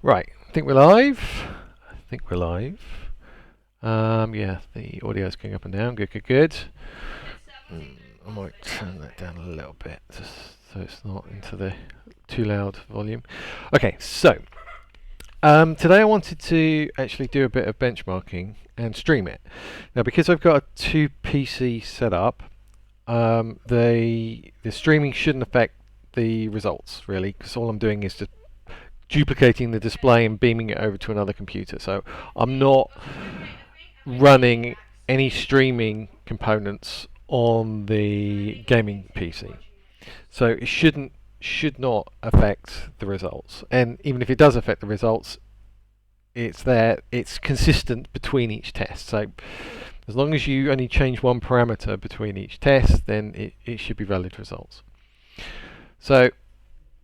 Right, I think we're live. I think we're live. Yeah, the audio is going up and down. Good, good, good. I might turn that down a little bit just so it's not into the too loud volume. Okay, so today I wanted to actually do a bit of benchmarking and stream it. Now, because I've got a 2 PC setup, the streaming shouldn't affect the results really, because all I'm doing is just duplicating the display and beaming it over to another computer. So I'm not running any streaming components on the gaming PC. So it should not affect the results. And even if it does affect the results, it's consistent between each test. So as long as you only change one parameter between each test, then it should be valid results. So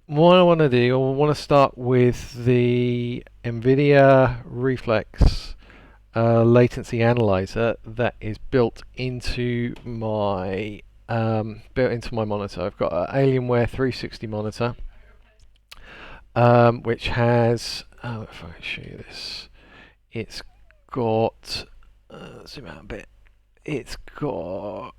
what I want to do, I want to start with the NVIDIA Reflex latency analyzer that is built into my monitor. I've got an Alienware 360 monitor, which has. If I show you this, it's got. Zoom out a bit. It's got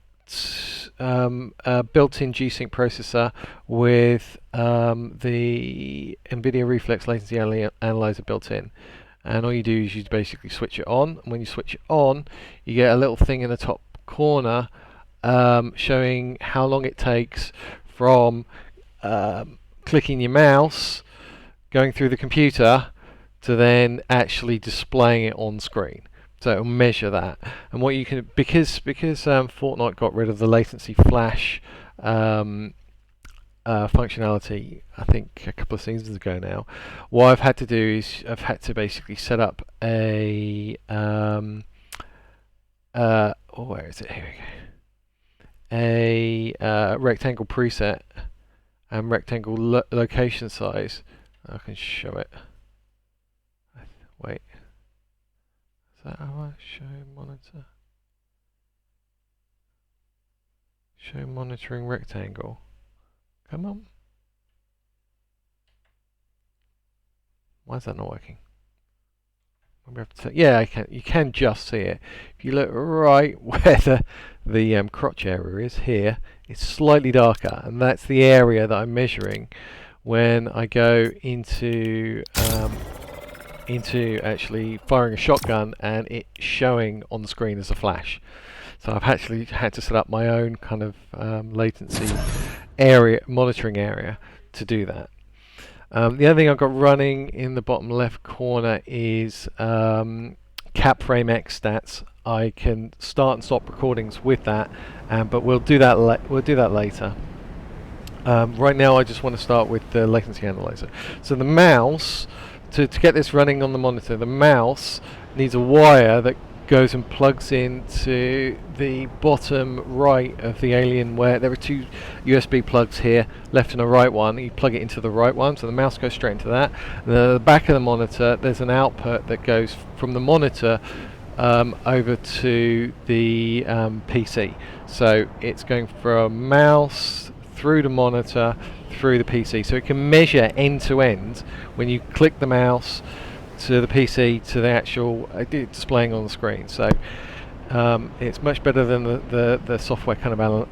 a built-in G-Sync processor with the NVIDIA Reflex Latency Analyzer built in. And all you do is you basically switch it on. And when you switch it on, you get a little thing in the top corner showing how long it takes from clicking your mouse, going through the computer, to then actually displaying it on screen. So it'll measure that, and what you can because Fortnite got rid of the latency flash functionality, I think a couple of seasons ago now. What I've had to do is I've had to basically set up a where is it? Here we go. A rectangle preset and rectangle location size. I can show it. Wait. Is that how I show monitor? Show monitoring rectangle. Come on. Why is that not working? We have to yeah, I can. You can just see it. If you look right where the crotch area is here, it's slightly darker, and that's the area that I'm measuring when I go into actually firing a shotgun and it showing on the screen as a flash. So I've actually had to set up my own kind of latency monitoring area to do that. The other thing I've got running in the bottom left corner is cap frame X stats. I can start and stop recordings with that, but we'll do that later. Right now I just want to start with the latency analyzer. So the mouse, to get this running on the monitor, the mouse needs a wire that goes and plugs into the bottom right of the Alienware. There are 2 USB plugs here, left and a right one. You plug it into the right one, so the mouse goes straight into that. The back of the monitor, there's an output that goes from the monitor over to the PC. So it's going from mouse through the monitor through the PC, so it can measure end to end when you click the mouse to the PC to the actual displaying on the screen. So it's much better than the software kind of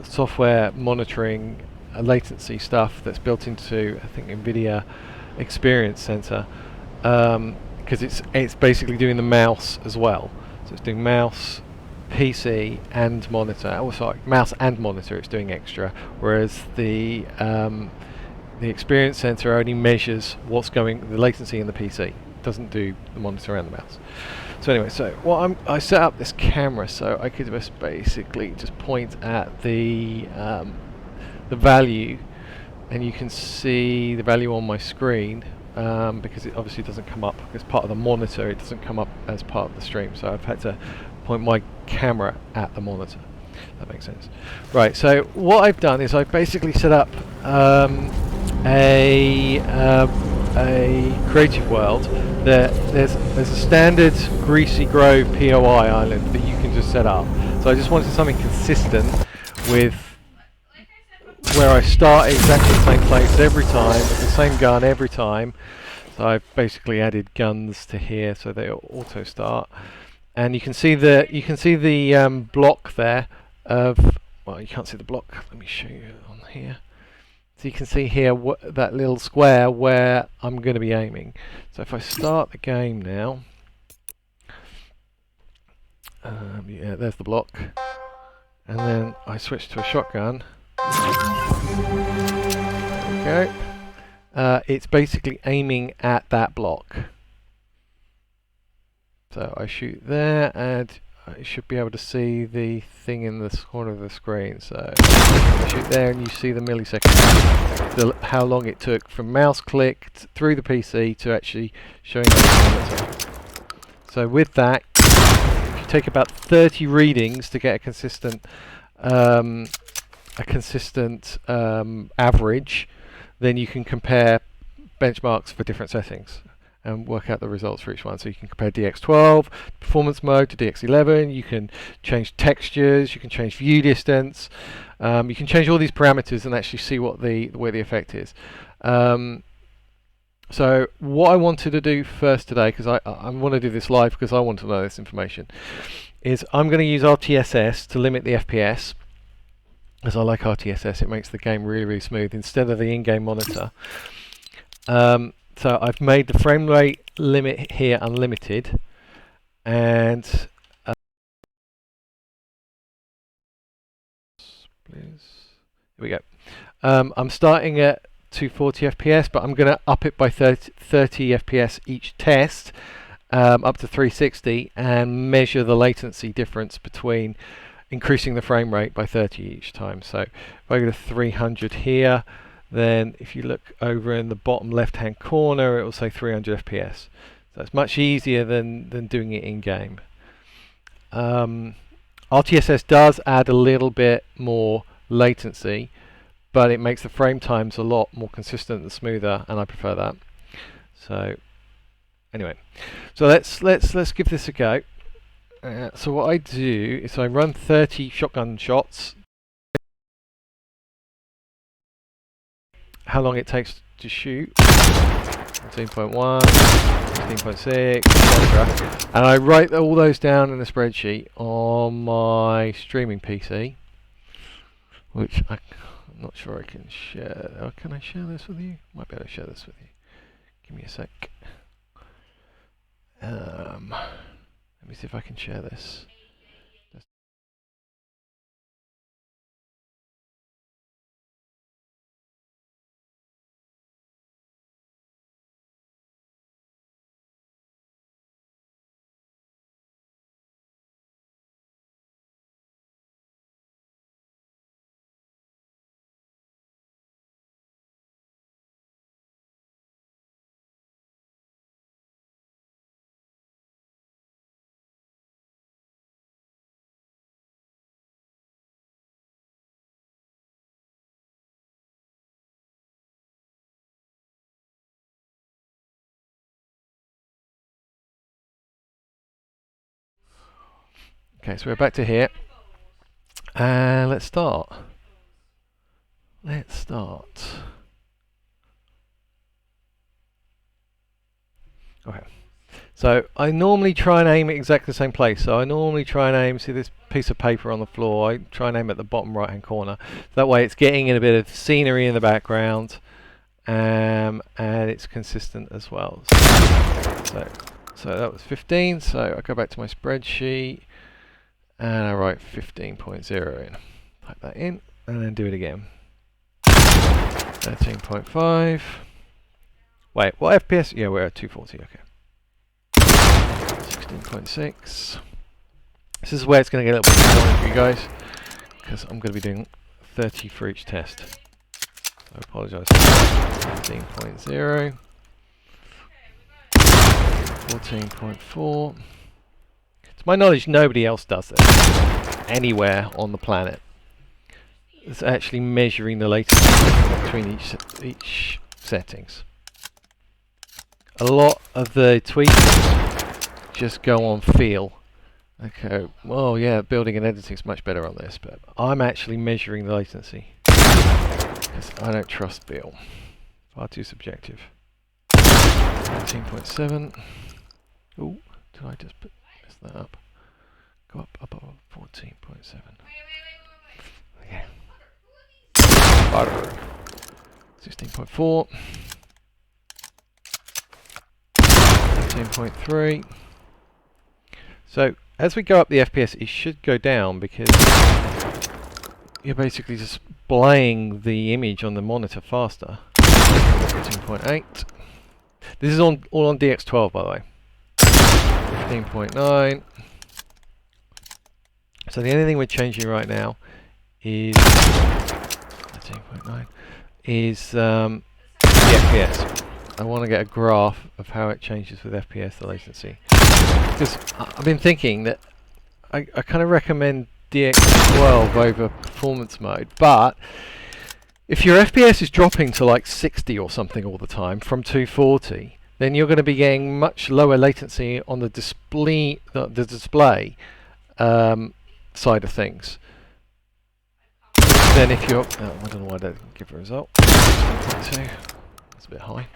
software monitoring latency stuff that's built into, I think, NVIDIA Experience Center, because it's basically doing the mouse as well. So it's doing mouse, PC and monitor. Oh, sorry, mouse and monitor. It's doing extra, whereas the Experience Center only measures the latency in the PC. It doesn't do the monitor and the mouse. So anyway, so I set up this camera so I could just basically just point at the value, and you can see the value on my screen. Because it obviously doesn't come up as part of the monitor, it doesn't come up as part of the stream, so I've had to point my camera at the monitor. That makes sense. Right, so what I've done is I've basically set up a creative world. There's a standard Greasy Grove POI island that you can just set up. So I just wanted something consistent with where I start exactly the same place every time with the same gun every time. So I've basically added guns to here so they auto start. And you can see the block there of, well, you can't see the block. Let me show you on here. So you can see here that little square where I'm going to be aiming. So if I start the game now, yeah, there's the block, and then I switch to a shotgun. There we go. It's basically aiming at that block. So I shoot there, and I should be able to see the thing in the corner of the screen. So I shoot there, and you see the milliseconds, how long it took from mouse click through the PC to actually showing the monitor. So with that, if you take about 30 readings to get a consistent average, then you can compare benchmarks for different settings and work out the results for each one. So you can compare DX12 performance mode to DX11. You can change textures. You can change view distance. You can change all these parameters and actually see what where the effect is. So what I wanted to do first today, because I want to do this live because I want to know this information, is I'm going to use RTSS to limit the FPS, because I like RTSS. It makes the game really, really smooth instead of the in-game monitor. So I've made the frame rate limit here unlimited, and here we go. I'm starting at 240 FPS, but I'm going to up it by 30 FPS each test, up to 360, and measure the latency difference between increasing the frame rate by 30 each time. So if I go to 300 here, then if you look over in the bottom left hand corner, it will say 300 FPS. So it's much easier than doing it in game. RTSS does add a little bit more latency, but it makes the frame times a lot more consistent and smoother, and I prefer that. So anyway, so let's give this a go. So what I do is I run 30 shotgun shots. How long it takes to shoot, 14.1, 15.6, etc. And I write all those down in a spreadsheet on my streaming PC, which I'm not sure I can share. Oh, can I share this with you? Might be able to share this with you. Give me a sec. Let me see if I can share this. Okay, so we're back to here, and let's start. Okay, so I normally try and aim at exactly the same place. So I normally try and aim, see this piece of paper on the floor, I try and aim at the bottom right hand corner. That way it's getting in a bit of scenery in the background, and it's consistent as well. So that was 15, so I go back to my spreadsheet, and I write 15.0 in. Type that in, and then do it again. 13.5. Wait, what FPS? Yeah, we're at 240, okay. 16.6. This is where it's going to get a little bit boring for you guys, because I'm going to be doing 30 for each test. I apologise. 15.0. 14.4. To my knowledge, nobody else does this anywhere on the planet. It's actually measuring the latency between each settings. A lot of the tweaks just go on feel. Okay, well, yeah, building and editing is much better on this, but I'm actually measuring the latency. because I don't trust Bill. Far too subjective. 13.7. Oh, did I just mess that up? Go up, 14.7. Okay. Butter. 16.4. 15.3. So as we go up the FPS, it should go down because you're basically displaying the image on the monitor faster. 14.8. This is all on DX12, by the way. 15.9. So the only thing we're changing right now is 13.9 is the FPS. I want to get a graph of how it changes with FPS, the latency. Because I've been thinking that I kind of recommend DX12 over performance mode, but if your FPS is dropping to like 60 or something all the time from 240, then you're going to be getting much lower latency on the display, side of things. Then if you're, I don't know why that didn't give a result. 16.2. That's a bit high.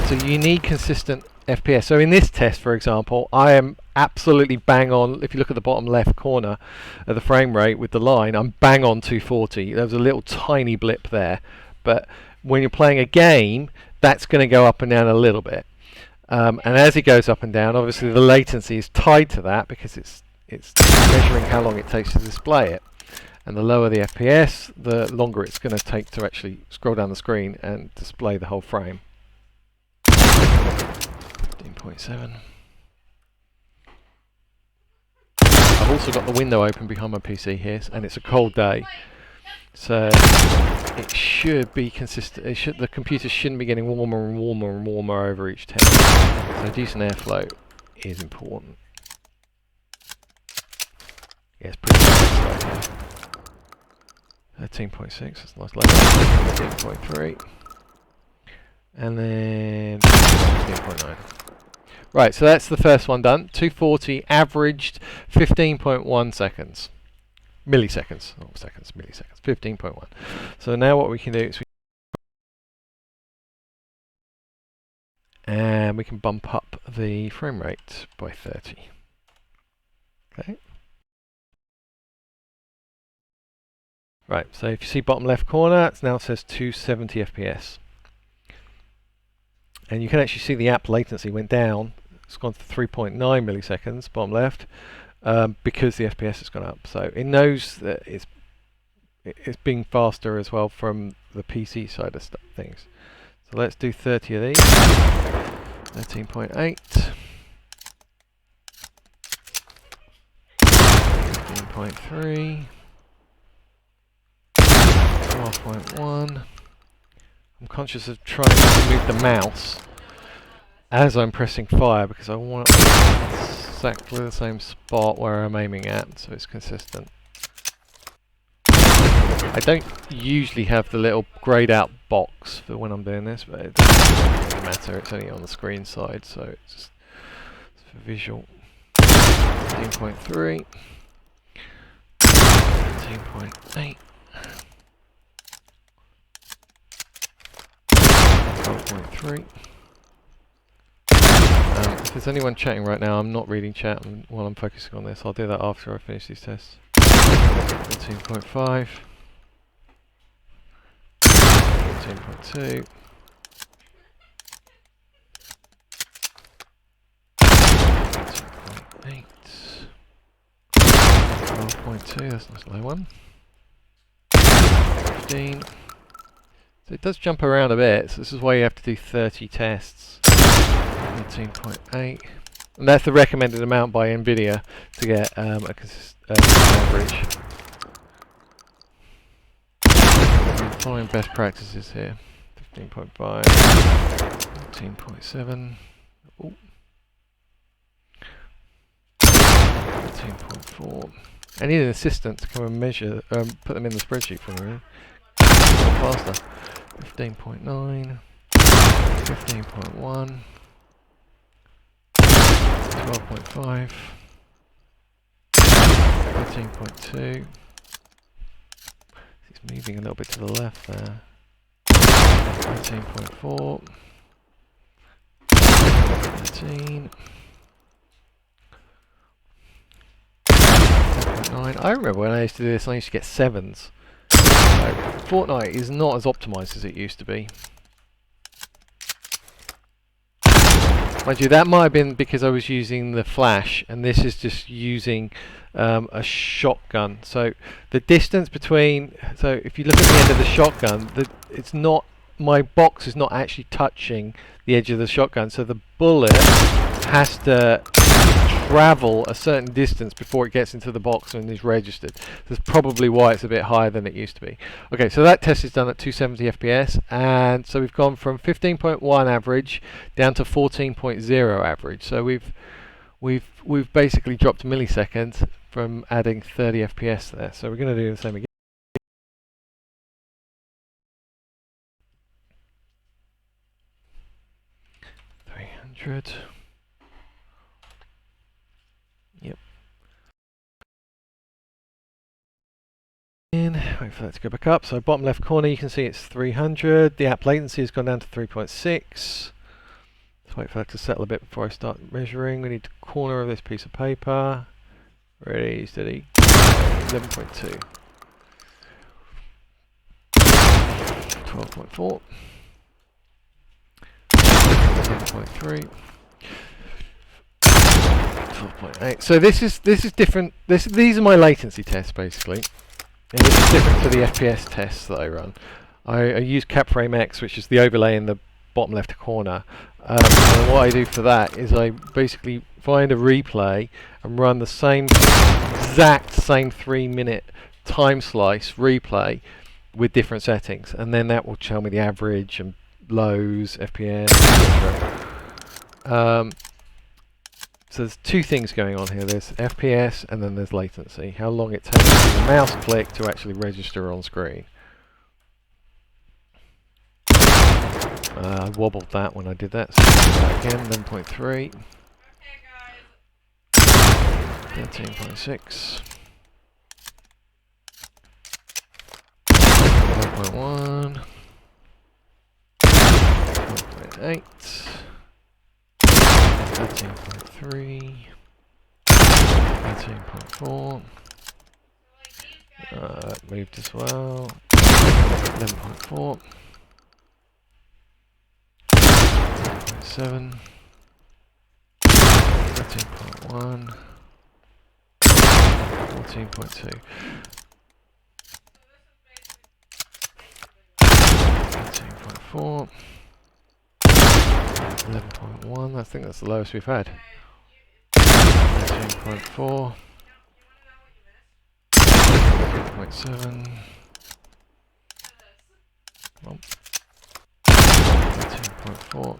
So you need consistent FPS. So in this test, for example, I am absolutely bang on. If you look at the bottom left corner of the frame rate with the line, I'm bang on 240. There was a little tiny blip there, but when you're playing a game, that's going to go up and down a little bit. And as it goes up and down, obviously the latency is tied to that because it's measuring how long it takes to display it. And the lower the FPS, the longer it's going to take to actually scroll down the screen and display the whole frame. 15.7. I've also got the window open behind my PC here, and it's a cold day, so it should be consistent. The computer shouldn't be getting warmer and warmer and warmer over each test. So decent airflow is important. Yeah, it's pretty nice. 13.6, that's a nice level. 13.3. And then 16.9. Right, so that's the first one done. 240 averaged 15.1 seconds. Milliseconds, not seconds, milliseconds. 15.1. So now what we can do is we can bump up the frame rate by 30. Okay. Right, so if you see bottom left corner, it now says 270 FPS. And you can actually see the app latency went down. It's gone to 3.9 milliseconds, bottom left, because the FPS has gone up. So it knows that it's being faster as well from the PC side of things. So let's do 30 of these. 13.8. 15.3. 12.1. I'm conscious of trying to move the mouse as I'm pressing fire because I want exactly the same spot where I'm aiming at, so it's consistent. I don't usually have the little grayed out box for when I'm doing this, but it doesn't really matter, it's only on the screen side, so it's for visual. 15.3. 15.8. 12.3. If there's anyone chatting right now, I'm not reading chat while I'm focusing on this. I'll do that after I finish these tests. 14.5. 14.2. 14.8. 12.2, that's a nice low one. 15. So it does jump around a bit, so this is why you have to do 30 tests. 13.8. And that's the recommended amount by NVIDIA to get a consistent average. I'm following best practices here. 15.5. 13.7. 13.4. I need an assistant to come and measure, put them in the spreadsheet for me. Faster. 15.9. 15.1. 12.5. 13.2. It's moving a little bit to the left there. 13.4. 13. 10.9. I remember when I used to do this, I used to get 7s. So Fortnite is not as optimized as it used to be. Mind you, that might have been because I was using the flash, and this is just using a shotgun. So the distance between, so if you look at the end of the shotgun, it's not, my box is not actually touching the edge of the shotgun, so the bullet has to travel a certain distance before it gets into the box and is registered. That's probably why it's a bit higher than it used to be. Okay, so that test is done at 270 FPS, and so we've gone from 15.1 average down to 14.0 average. So we've basically dropped a millisecond from adding 30 FPS there. So we're going to do the same again. 300. Yep. Wait for that to go back up. So bottom left corner, you can see it's 300. The app latency has gone down to 3.6. Let's wait for that to settle a bit before I start measuring. We need the corner of this piece of paper. Ready, steady. 11.2. 12.4. 11.3. 12.8. So this is different. These are my latency tests basically. And this is different to the FPS tests that I run. I use CapFrame X, which is the overlay in the bottom left corner. And what I do for that is I basically find a replay and run the exact same 3-minute time slice replay with different settings, and then that will tell me the average and lows, FPS, etc. So there's two things going on here. There's FPS and then there's latency. How long it takes for the mouse click to actually register on screen. I wobbled that when I did that. So that again, 11.3. 13.6. 12.1. 12.8. 13.3, 13.4, moved as well, 11.4, 11.7, 13.1, 14.2, 13.4, 11.1, I think that's the lowest we've had. 13.4, 13.7, 13.4,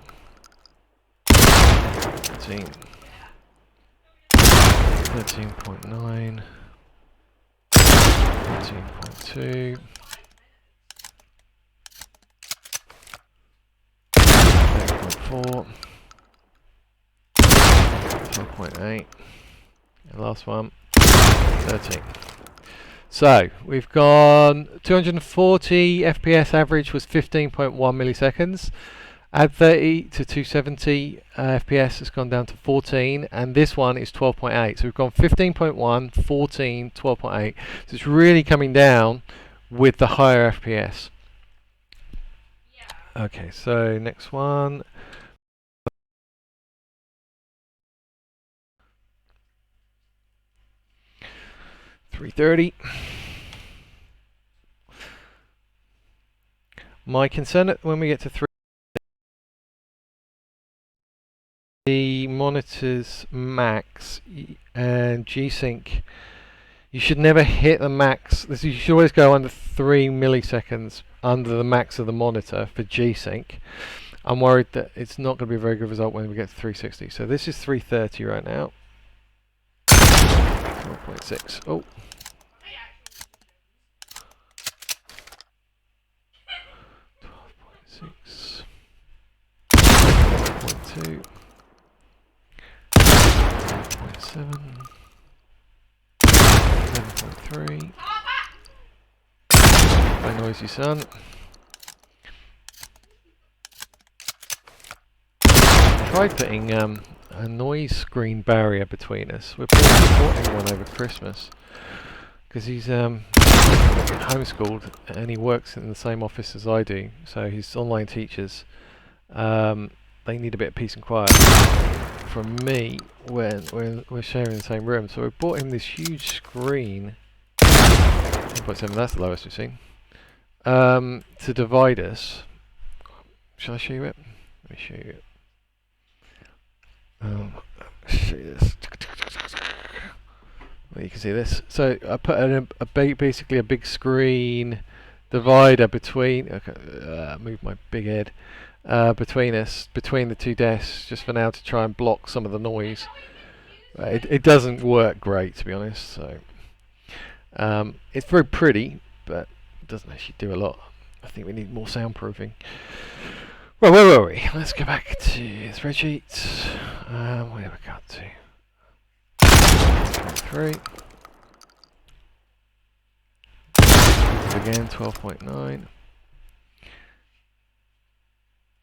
13, 13.9, 13.2, 13.4, 12.8, and last one, 13. So we've gone 240 FPS average was 15.1 milliseconds. Add 30 to 270 FPS has gone down to 14, and this one is 12.8. So we've gone 15.1, 14, 12.8. So it's really coming down with the higher FPS. Okay, so next one. 330. My concern when we get to 3, the monitor's max and G-Sync, you should never hit the max. You should always go under 3 milliseconds under the max of the monitor for G-Sync. I'm worried that it's not going to be a very good result when we get to 360. So this is 330 right now. 12.6. Oh. 12.6. 12.2. 12.7. 11.3. Bye, noisy son. Tried putting a noise screen barrier between us. We're putting one over Christmas because he's homeschooled and he works in the same office as I do. So he's online teachers. They need a bit of peace and quiet from me when we're sharing the same room. So we bought him this huge screen. 10.7, that's the lowest we've seen. To divide us. Shall I show you it? Let me show you it. Show you this. Well, you can see this. So I put basically a big screen divider between. Okay, move my big head between us, between the two desks, just for now to try and block some of the noise. It doesn't work great, to be honest. So it's very pretty, but it doesn't actually do a lot. I think we need more soundproofing. Well, where were we? Let's go back to the spreadsheet. Where have we got to? 3. Again, 12.9.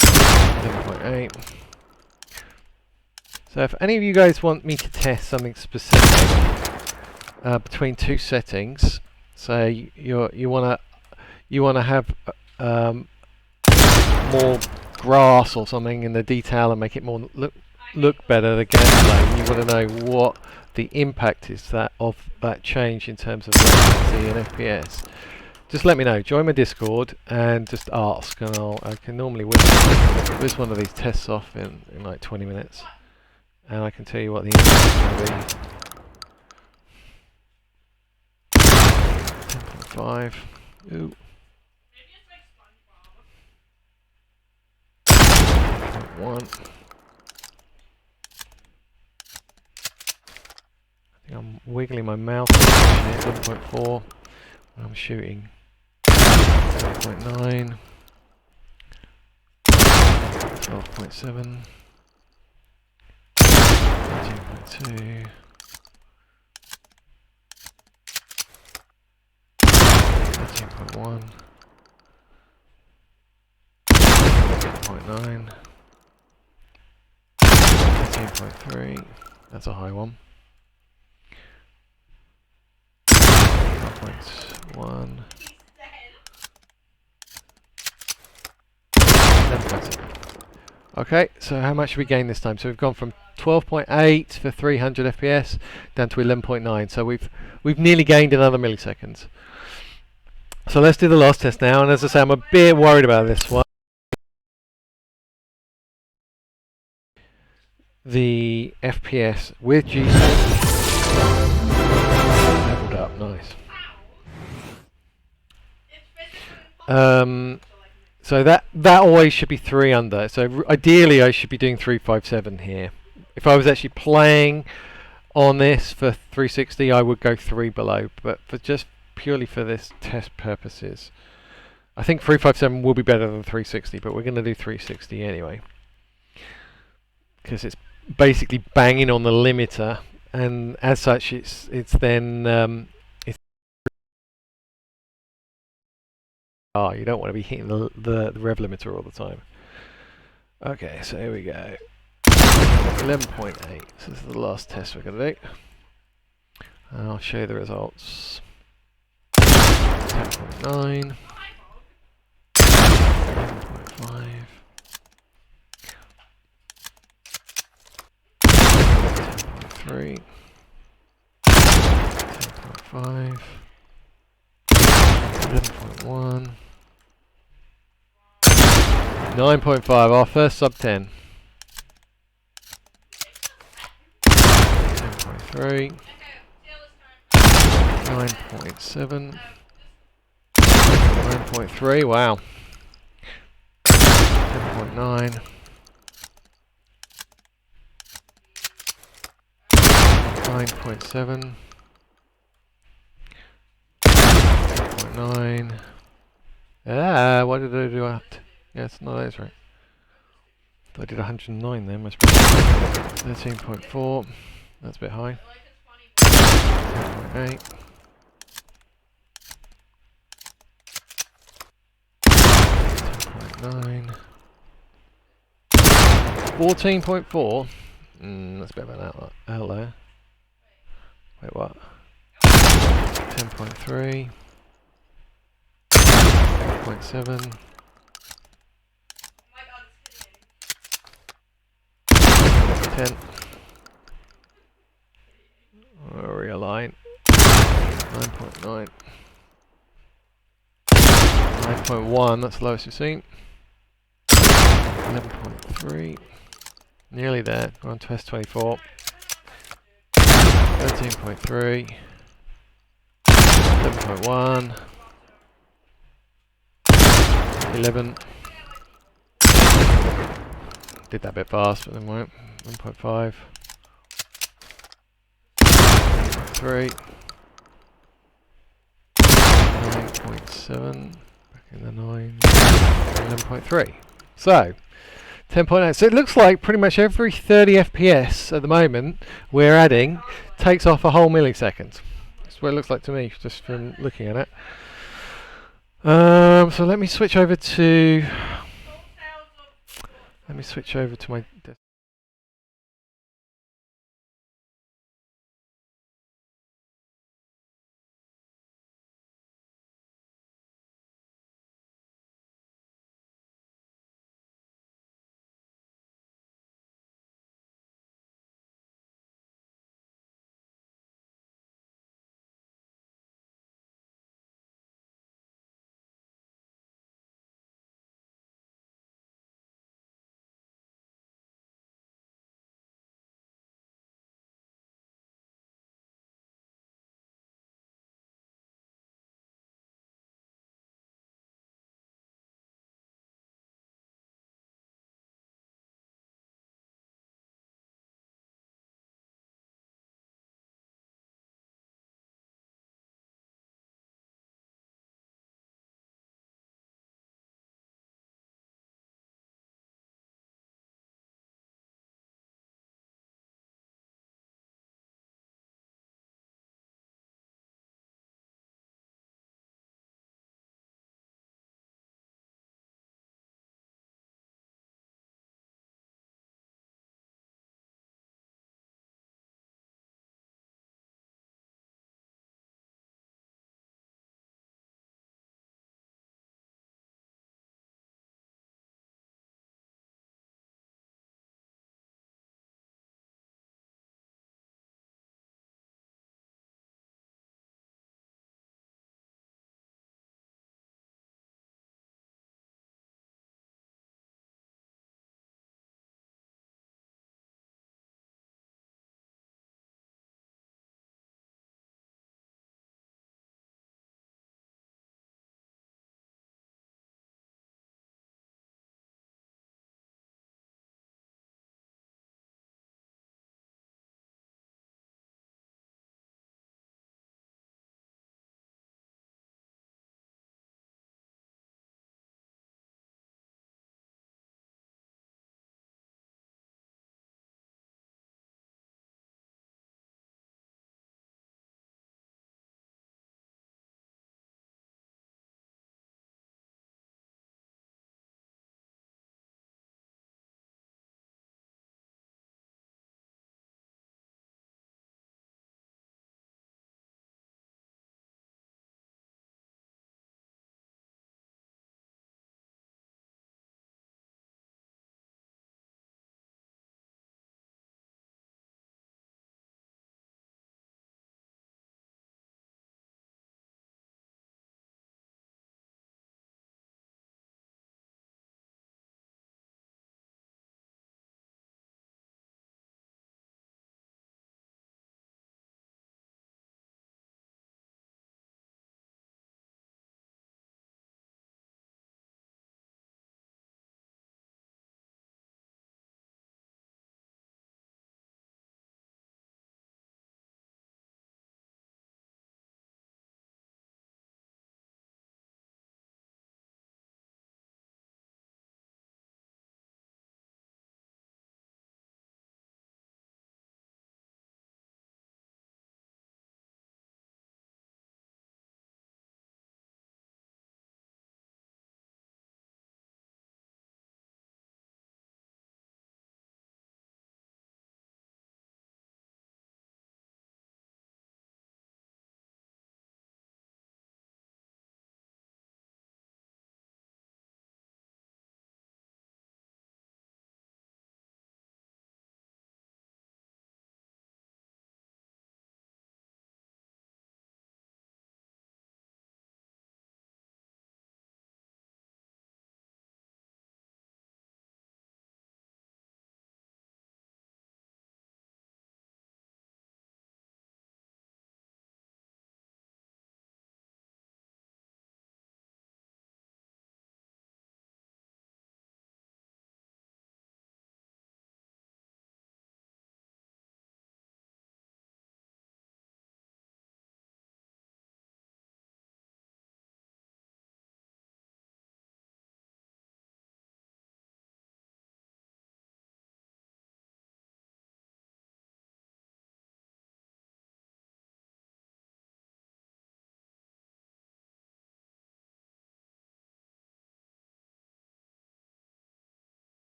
11.8. So if any of you guys want me to test something specific between two settings, say you wanna have more grass or something in the detail and make it more look better, the gameplay, and you want to know what the impact is of that change in terms of latency and FPS, just let me know. Join my Discord and just ask, and I can normally whiz one of these tests off in like 20 minutes, and I can tell you what the impact is going to be. 10.5. Ooh. 1. I think I'm wiggling my mouth. 1.4. I'm shooting. 12.9. 12.7. 13.2. 13.1. 13.9. 13.3, that's a high one. 12.1. 11.7. Okay, so how much have we gained this time? So we've gone from 12.8 for 300 FPS down to 11.9. So we've nearly gained another millisecond. So let's do the last test now. And as I say, I'm a bit worried about this one. The FPS with G leveled up, nice. So that always should be 3 under. So ideally, I should be doing 357 here. If I was actually playing on this for 360, I would go 3 below. But for just purely for this test purposes, I think 357 will be better than 360. But we're going to do 360 anyway, because it's basically banging on the limiter, and as such it's then you don't want to be hitting the rev limiter all the time. Okay, so here we go. 11.8. So this is the last test we're going to do, and I'll show you the results. 10.9. 11.5. 10.3, 10.5, 11.1, 9.5, our first sub 10. 10.3, 9.7, 9.3, wow. 10.9. 9.7, 10.9. What did I do? Yes, no, that's right. I did 109 then. Must be 13.4. That's a bit high. 10.8. 9. 14.4. That's a bit of an out there. Wait, what? 10.3. 8.7. 10. Realign. 9.9. 9.1, that's the lowest we've seen. 11.3. Nearly there. We're on to S24. 13.3. 11.1. 11. Did that a bit fast, but then won't. 1.5. 3. 9.7. Back in the 9. 11.3. So, 10.8. So it looks like pretty much every 30 FPS at the moment we're adding takes off a whole millisecond. That's what it looks like to me, just from looking at it. So let me switch over to my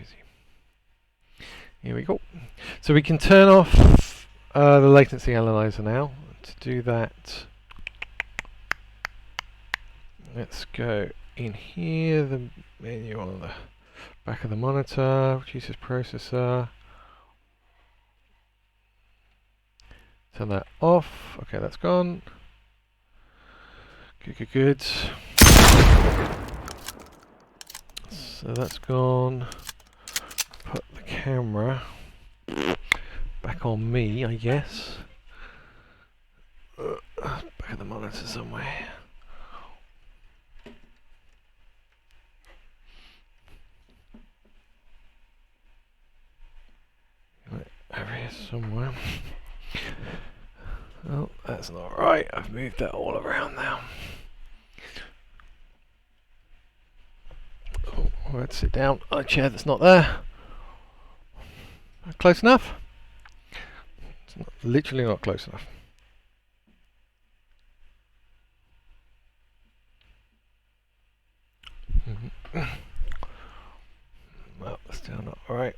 busy. Here we go. So we can turn off the latency analyzer now. To do that, let's go in here, the menu on the back of the monitor, reduces processor. Turn that off. Okay, that's gone. Good. So that's gone. Put the camera back on me, I guess. Back of the monitor somewhere. Right, over here somewhere. Oh, that's not right. I've moved that all around now. Oh, let's sit down on a chair that's not there. Close enough? It's not, literally not close enough. Well, still not right.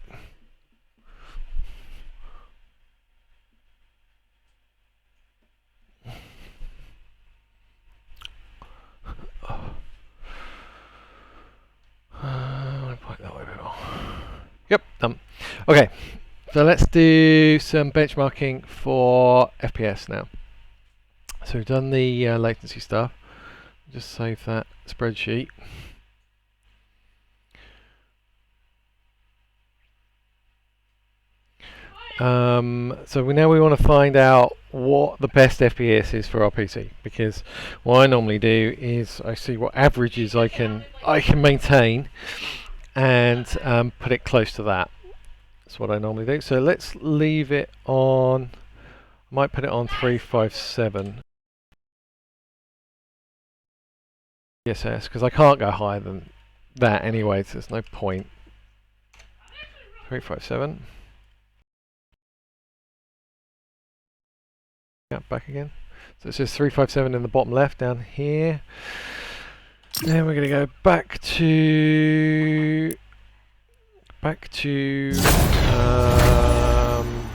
Point that way a bit more. Yep, done. Okay, so let's do some benchmarking for FPS now. So we've done the latency stuff. Just save that spreadsheet. So we want to find out what the best FPS is for our PC, because what I normally do is I see what averages I can maintain and put it close to that. That's what I normally do. So let's leave it on. I might put it on 357 ESS because I can't go higher than that anyway. So there's no point. 357. Yeah, back again. So it says 357 in the bottom left down here. Then we're going to go back to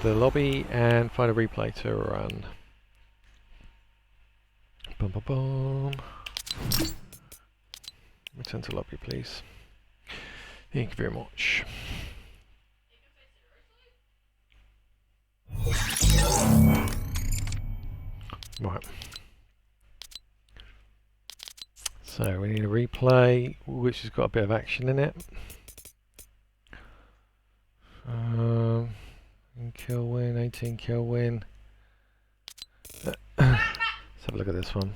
the lobby and find a replay to run. Boom, boom, boom. Return to lobby, please. Thank you very much. Right. So we need a replay which has got a bit of action in it. Kill win, 18 kill win. Let's have a look at this one.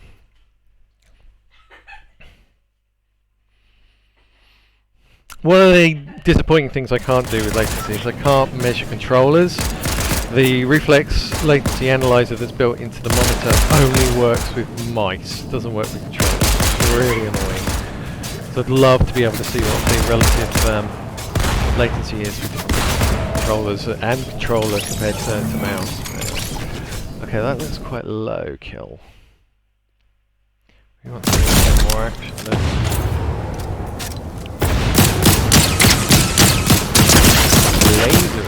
One of the disappointing things I can't do with latency is I can't measure controllers. The reflex latency analyzer that's built into the monitor only works with mice, doesn't work with controllers. It's really annoying. So I'd love to be able to see what the relative latency is with controllers and controller compared to mouse. Okay, that looks quite low kill. We want to get more action there. Laser.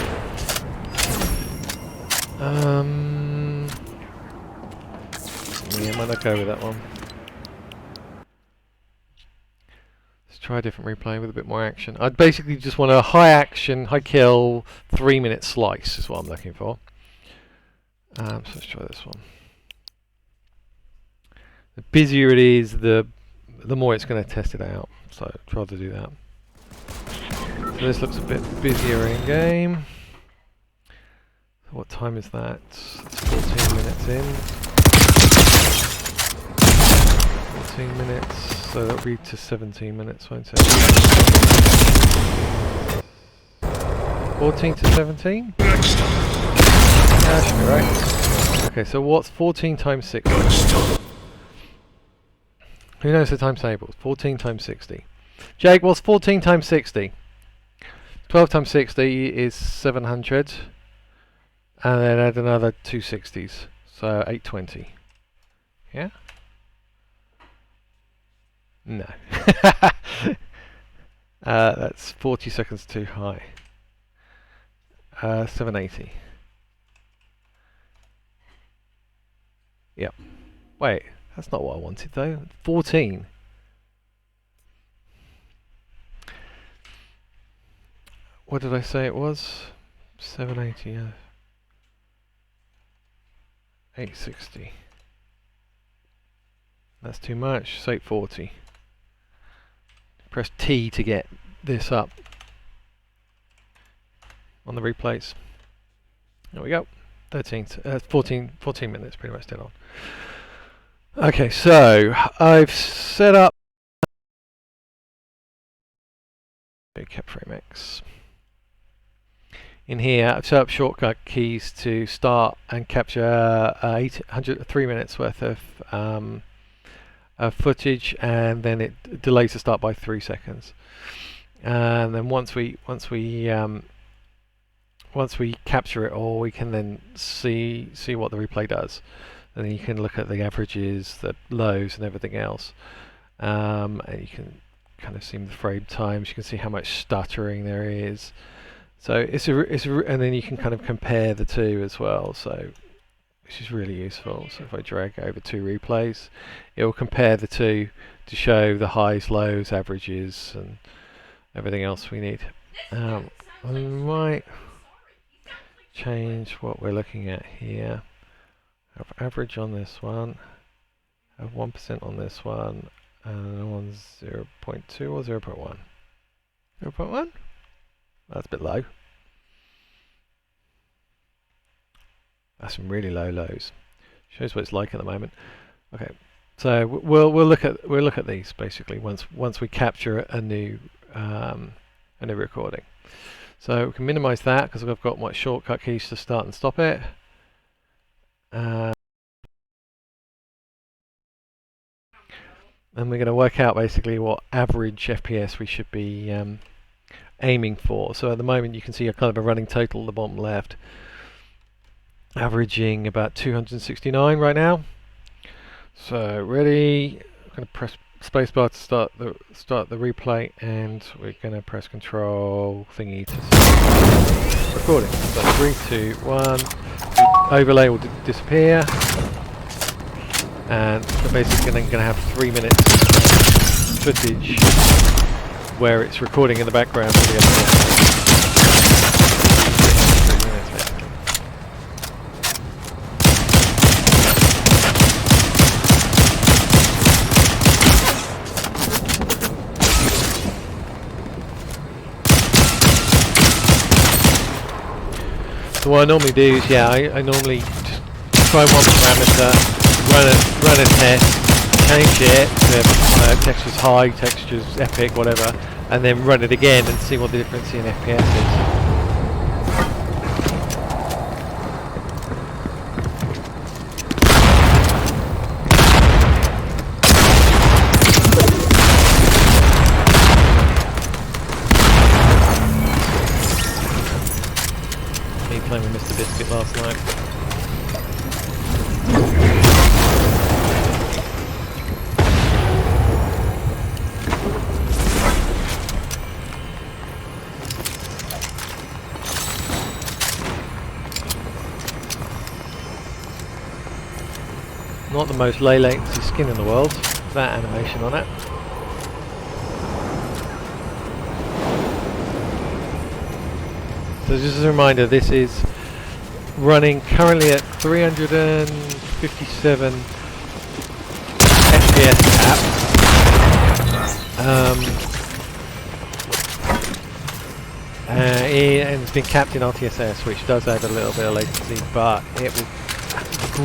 Yeah, I might not go with that one. Let's try a different replay with a bit more action. I'd basically just want a high action, high kill, 3-minute slice is what I'm looking for. So let's try this one. The busier it is, the more it's going to test it out. So I'd rather do that. So this looks a bit busier in game. So what time is that? It's 14 minutes in. 14 minutes, so that'll be to 17 minutes, won't it? 14 to 17? That should be right. Okay, so what's 14 times 60? Who knows the times tables? 14 times 60. Jake, what's 14 times 60? 12 times 60 is 700. And then add another 260s. So 820. Yeah? No. That's 40 seconds too high. 780. Yep. Wait, that's not what I wanted though. 14. What did I say it was? 780, yeah. 860. That's too much. Say 840. Press T to get this up on the replays. There we go. 14 minutes pretty much dead on. Okay, so I've set up CapFrameX. In here, I've set up shortcut keys to start and capture 3 minutes worth of footage, and then it delays the start by 3 seconds. And then once we capture it all, we can then see what the replay does, and then you can look at the averages, the lows, and everything else. And you can kind of see the frame times. You can see how much stuttering there is. So and then you can kind of compare the two as well. So which is really useful. So if I drag over 2 replays, it will compare the two to show the highs, lows, averages, and everything else we need. I might change what we're looking at here. Have average on this one, have 1% on this one, and one's 0.2 or 0.1. 0.1? That's a bit low. That's some really low lows. Shows what it's like at the moment. Okay, so we'll look at these basically once we capture a new recording. So we can minimize that because I've got my shortcut keys to start and stop it. And we're going to work out basically what average FPS we should be aiming for. So at the moment you can see a kind of a running total at the bottom left, averaging about 269 right now. So ready, I'm going to press spacebar to start the replay, and we're going to press control thingy to start recording. So 3, 2, 1, overlay will disappear, and we're basically going to have 3 minutes footage where it's recording in the background for the FPS. 3 minutes basically. So what I normally do is, I normally just try one parameter, run a test, change it to textures high, textures epic, whatever, and then run it again and see what the difference in FPS is. Me playing with Mr. Biscuit last night. Not the most low latency skin in the world, that animation on it. So just as a reminder, this is running currently at 357 FPS caps. And it's been capped in RTSS, which does add a little bit of latency, but it will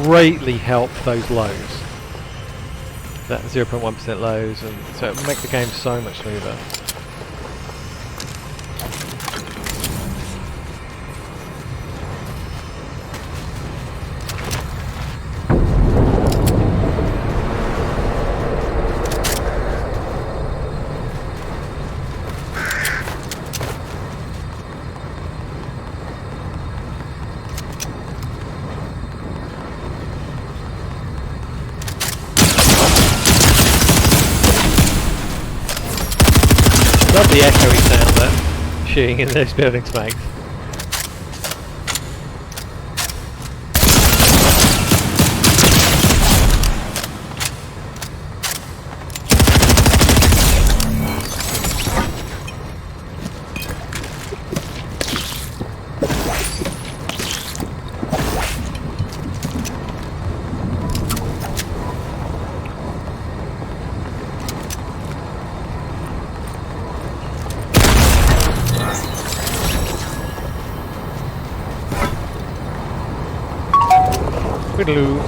greatly help those lows, that 0.1% lows, and so it will make the game so much smoother. Love the echoey sound that shooting in those buildings makes.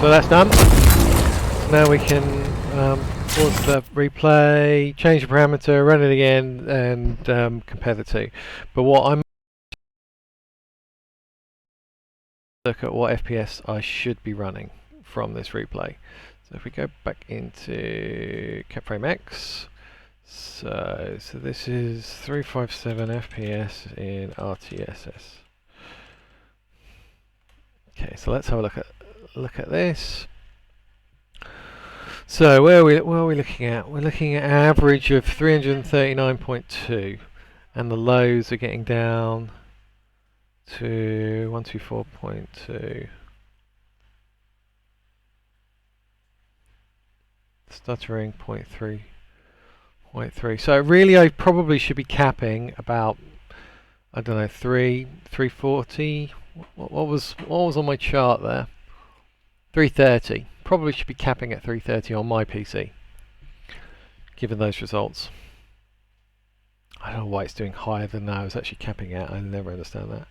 So that's done. So now we can pause the replay, change the parameter, run it again, and compare the two. But what I'm look at what FPS I should be running from this replay. So if we go back into CapFrame X, so this is 357 FPS in RTSS. Okay, so let's have a look at this. So where are we looking at? We're looking at an average of 339.2, and the lows are getting down to 124.2. Stuttering 0.3. So really, I probably should be capping about, I don't know, 340. What was on my chart there? 330. Probably should be capping at 330 on my PC, given those results. I don't know why it's doing higher than I was actually capping at. I never understand that.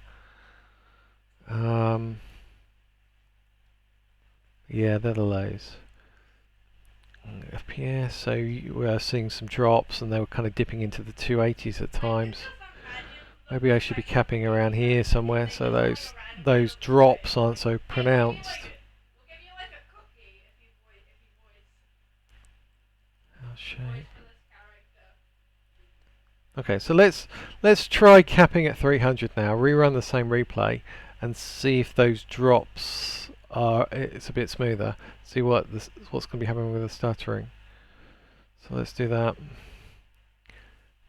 Yeah, they're the lows. FPS, so we are seeing some drops, and they were kind of dipping into the 280s at times. Maybe I should be capping around here somewhere, so those drops aren't so pronounced. Shape. Okay, so let's try capping at 300 now. Rerun the same replay and see if those drops are it's a bit smoother. See what's going to be happening with the stuttering. So let's do that.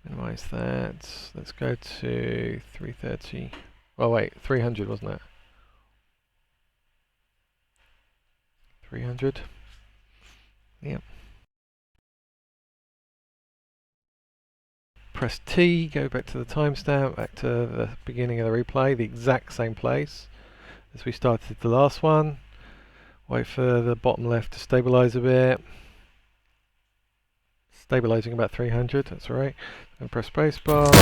Minimize that. Let's go to 330. Oh wait, 300 wasn't it? 300. Yep. Press T, go back to the timestamp, back to the beginning of the replay, the exact same place as we started the last one. Wait for the bottom left to stabilize a bit. Stabilizing about 300, that's right. And press spacebar.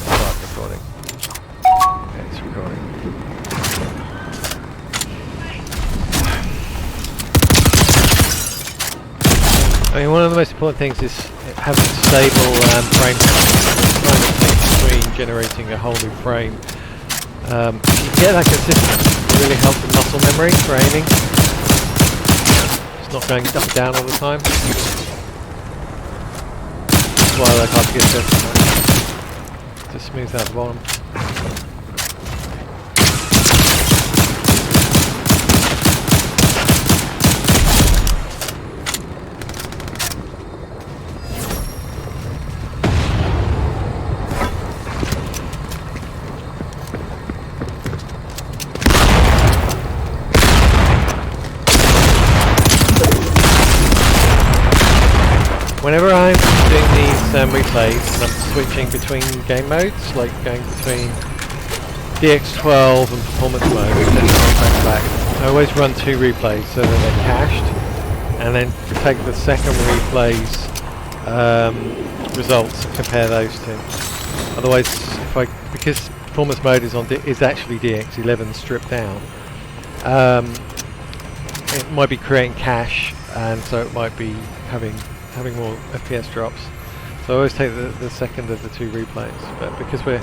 Start recording. Okay, it's recording. I mean, one of the most important things is having stable frame between generating a whole new frame. You get that consistent. It really helps with muscle memory for aiming. It's not going up and down all the time. That's why I like RTSS to smooth out the bottom. Whenever I'm doing these replays and I'm switching between game modes, like going between DX12 and performance mode, back, I always run two replays so that they're cached, and then take the second replay's results and compare those two. Otherwise, because performance mode is actually DX11 stripped down, it might be creating cache, and so it might be having more FPS drops. So I always take the second of the two replays, but because we're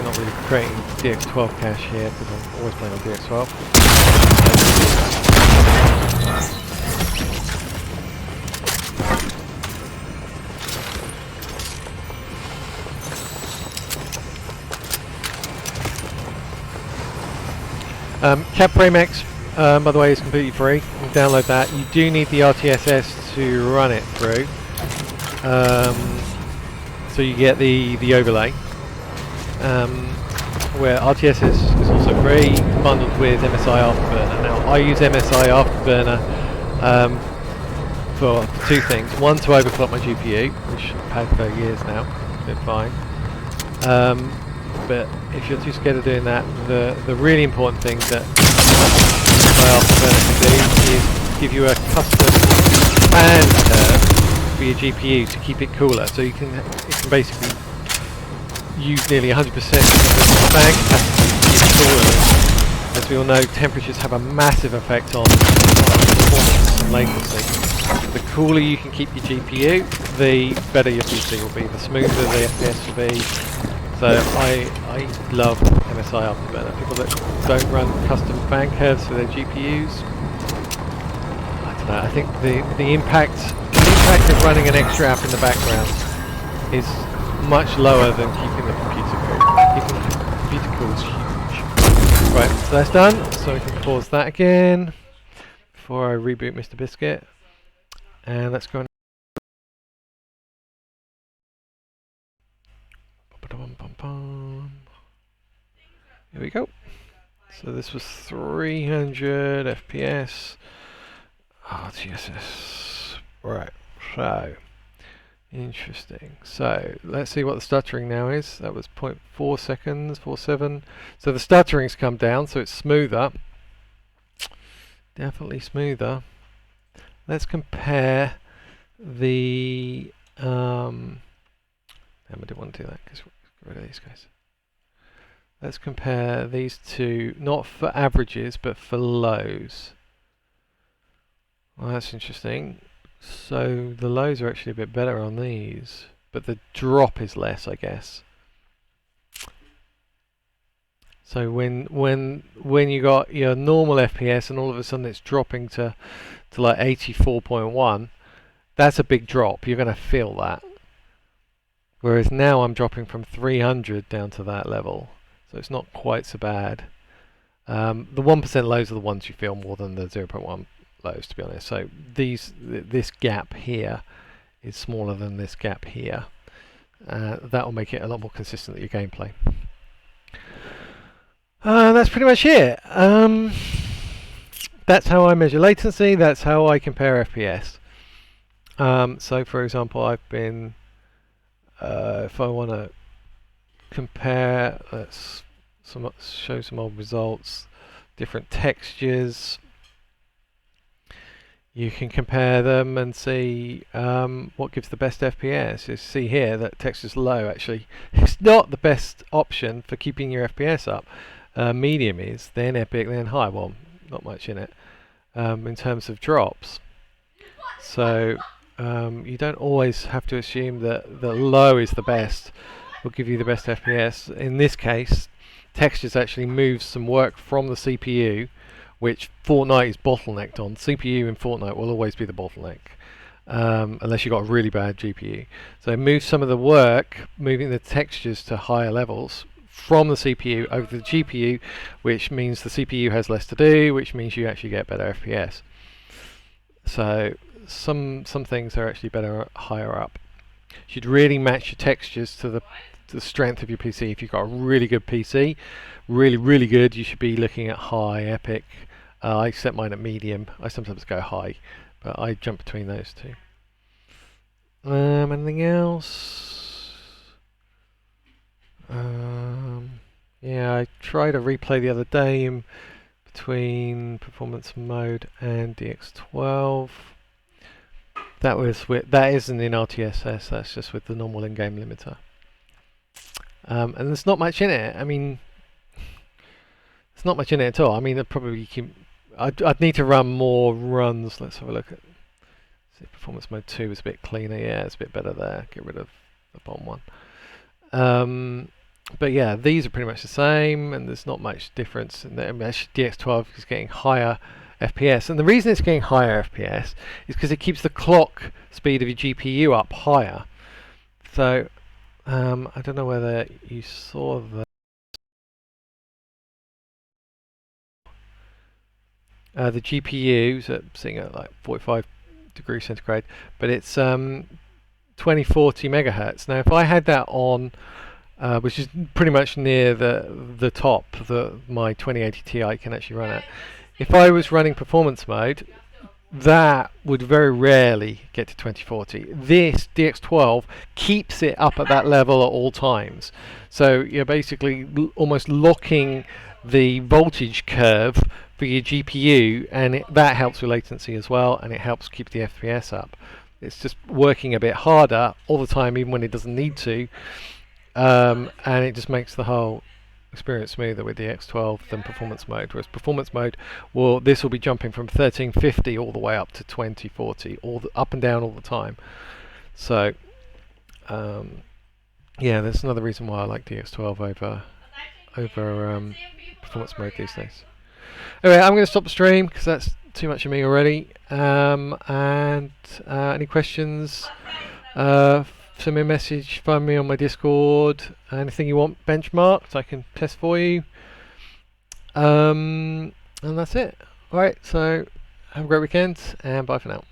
not really creating DX12 cache here, because I'm always playing on DX12. CapFrame X, by the way, is completely free. You can download that. You do need the RTSS to run it through. So you get the overlay, where RTS is also free, bundled with MSI Afterburner. Now I use MSI Afterburner for two things. One, to overclock my GPU, which I've had for years now, it's been fine. But if you're too scared of doing that, the really important thing that MSI Afterburner can do is give you a custom fan curve for your GPU to keep it cooler. So it can basically use nearly 100% of the fan capacity to keep it cooler. As we all know, temperatures have a massive effect on performance and latency. The cooler you can keep your GPU, the better your PC will be, the smoother the FPS will be. So I love MSI Afterburner. People that don't run custom fan curves for their GPUs, I don't know. I think the impact of running an extra app in the background is much lower than keeping the computer cool. Keeping the computer cool is huge. Right, so that's done. So we can pause that again before I reboot Mr. Biscuit. And let's go on. Here we go. So this was 300 FPS. Oh, TSS. Right, so interesting. So let's see what the stuttering now is. That was 0.4 seconds, 47. So the stuttering's come down, so it's smoother. Definitely smoother. Let's compare the I didn't want to do that because we're rid of these guys. Let's compare these two, not for averages, but for lows. Well, that's interesting. So the lows are actually a bit better on these, but the drop is less, I guess. So when you got your normal FPS and all of a sudden it's dropping to like 84.1, that's a big drop. You're going to feel that. Whereas now I'm dropping from 300 down to that level, so it's not quite so bad. The 1% lows are the ones you feel more than the 0.1 lows, to be honest. So this gap here is smaller than this gap here. That will make it a lot more consistent with your gameplay. That's pretty much it. That's how I measure latency. That's how I compare FPS. So, for example, I've been if I want to compare, let's show some old results, different textures. You can compare them and see what gives the best FPS. You see here that texture's low. Actually, it's not the best option for keeping your FPS up. Medium is, then epic, then high. Well, not much in it in terms of drops. So you don't always have to assume that the low is the best will give you the best FPS. In this case, textures actually moves some work from the CPU, which Fortnite is bottlenecked on. CPU in Fortnite will always be the bottleneck, unless you've got a really bad GPU. So it moves some of the work, moving the textures to higher levels from the CPU over to the GPU, which means the CPU has less to do, which means you actually get better FPS. So some things are actually better higher up. You should really match your textures to the strength of your PC. If you've got a really good PC, really good, you should be looking at high, epic. I set mine at medium. I sometimes go high, but I jump between those two. Anything else? Yeah, I tried a replay the other day between performance mode and DX12. That isn't in RTSS. That's just with the normal in-game limiter. And there's not much in it. I mean, there's not much in it at all. I mean, I'd need to run more runs. Let's have a look at. See, performance mode 2 is a bit cleaner. Yeah, it's a bit better there. Get rid of the bottom one. But yeah, these are pretty much the same, and there's not much difference. And actually, DX12 is getting higher FPS, and the reason it's getting higher FPS is because it keeps the clock speed of your GPU up higher. So I don't know whether you saw the GPU sitting at like 45 degrees centigrade, but it's 2040 megahertz. Now, if I had that on, which is pretty much near the top that my 2080 Ti can actually run at, if I was running performance mode, that would very rarely get to 2040. This DX12 keeps it up at that level at all times. So you're basically almost locking the voltage curve for your GPU, and that helps with latency as well, and it helps keep the FPS up. It's just working a bit harder all the time, even when it doesn't need to, and it just makes the whole experience smoother with the X12 than performance mode. Whereas performance mode, well, this will be jumping from 1350 all the way up to 2040, up and down all the time. So, yeah, that's another reason why I like the X12 over performance mode these days. Anyway, I'm going to stop the stream because that's too much of me already. And any questions? Send me a message, find me on my Discord. Anything you want benchmarked, I can test for you. And that's it. Alright, so have a great weekend and bye for now.